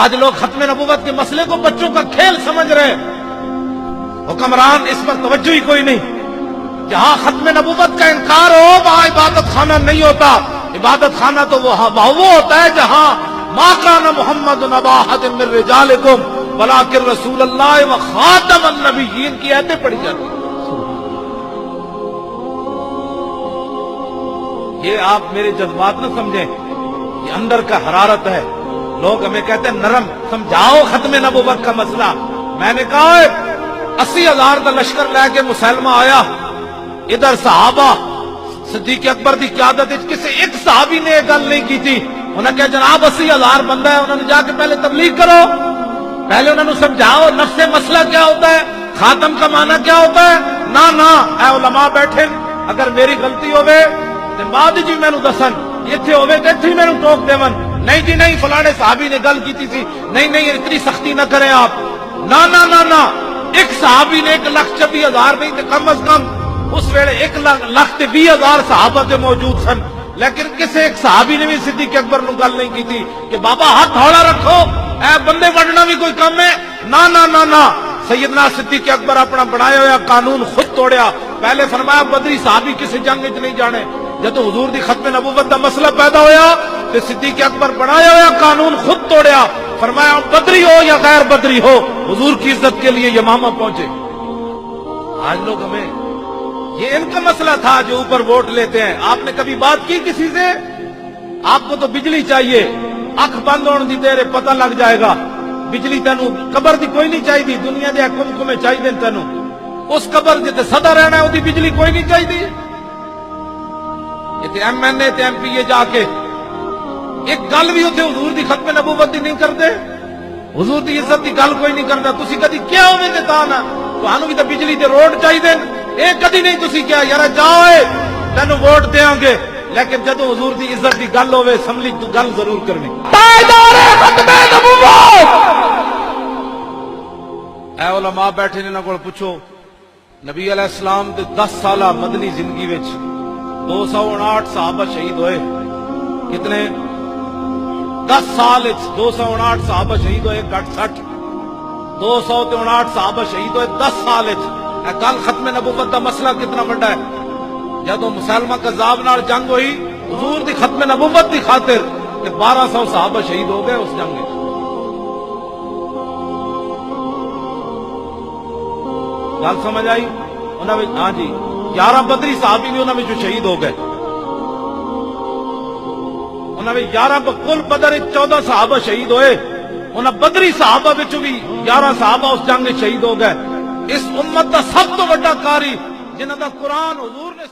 آج لوگ ختم نبوت کے مسئلے کو بچوں کا کھیل سمجھ رہے ہیں، حکمران اس پر توجہ ہی کوئی نہیں۔ جہاں ختم نبوت کا انکار ہو وہاں عبادت خانہ نہیں ہوتا، عبادت خانہ تو وہ ہوتا ہے جہاں ما کان محمد ابا احد من رجالکم ولکن رسول اللہ و خاتم النبیین کی آیتیں پڑھی جاتی ہیں۔ یہ آپ میرے جذبات نہ سمجھیں، یہ اندر کا حرارت ہے۔ لوگ ہمیں کہتے ہیں نرم، سمجھاؤ ختم نبوت کا مسئلہ۔ میں نے کہا 80,000 کا لشکر لے کے مسلمہ آیا، ادھر صحابہ صدیق اکبر کی قیادت کسی ایک صحابی نے یہ گل نہیں کی تھی۔ انہوں نے کہا جناب 80,000 بندہ ہے، انہوں نے جا کے پہلے تبلیغ کرو، پہلے انہوں نے سمجھاؤ نفس مسئلہ کیا ہوتا ہے، خاتم کا معنی کیا ہوتا ہے۔ نہ اے علماء بیٹھے، اگر میری غلطی ہوئے تو بعد جی میں دسن، اتنے ہوئے تو اتنے میں ٹوک دیون، نہیں جی نہیں فلانے صحابی نے گل کی تھی، نہیں اتنی سختی نہ کریں آپ۔ نہ ایک صحابی نے 1,20,000 نہیں تو کم از کم اس ویلے 1,20,000 صحابہ کے موجود سن، لیکن کسی ایک صحابی نے بھی صدیق اکبر نو گل نہیں کی تھی کہ بابا ہاتھ ہولا رکھو، اے بندے وڈنا بھی کوئی کم ہے۔ نہ سیدنا صدیق اکبر اپنا بنایا ہوا قانون خود توڑیا۔ پہلے فرمایا بدری صحابی کسی جنگ وچ نہیں جانے، جب حضور دی ختم نبوت دا مسئلہ پیدا ہویا تو صدیق اکبر بنایا ہوا قانون خود توڑیا، فرمایا بدری ہو یا غیر بدری ہو حضور کی عزت کے لیے یمامہ پہنچے۔ آج لوگ ہمیں یہ ان کا مسئلہ تھا جو اوپر ووٹ لیتے ہیں۔ آپ نے کبھی بات کی کسی سے؟ آپ کو تو بجلی چاہیے، اکھ بند ہونے دی دیر پتہ لگ جائے گا۔ بجلی تینوں قبر دی کوئی نہیں چاہیے، دنیا دے حکم میں چاہیے تینوں، اس قبر جتے صدا رہنا ہے وہ بجلی کوئی نہیں چاہیے۔ یہ ایم این اے تے ایم پی اے جا کے ایک گل بھی اتنے حضور دی ختم نبوت دی نہیں کرتے، حضور دی عزت دی گل کوئی نہیں کرتا۔ تسی کدی کیا ہوئے تے تانا تانوں بھی تے بجلی تے روڈ چاہیے، ایک کدی نہیں تسی کیا یار جاؤ تینوں ووٹ دیاں گے، لیکن جدو حضور دی عزت دی گل ہوئے اسمبلی تو گل ضرور کرنی۔ اے علماء بیٹھے نے کو پوچھو، نبی علیہ السلام دے 10 سالہ مدنی زندگی وچ 259 صحابہ شہید ہوئے۔ کتنے؟ 10 سال 259 صحابہ شہید ہوئے، گھٹ 60 259 صحابہ شہید ہوئے 10 سال۔ کل ختم نبوت دا مسئلہ کتنا بڑا ہے۔ جدو مسلمہ کذاب نال جنگ ہوئی حضور دی ختم نبوت دی خاطر 1200 صحابہ شہید ہو گئے اس جنگ میں۔ گل سمجھ آئی؟ ہاں جی 11 بدری صحابی بھی انہوں میں جو شہید ہو گئے، انہوں میں 11 کل بدر 14 صحابہ شہید ہوئے، انہوں بدری صحابہ میں بھی 11 صحابہ اس جنگ میں شہید ہو گئے۔ اس امت دا سب تو بڑا قاری جنہاں دا قرآن حضور نے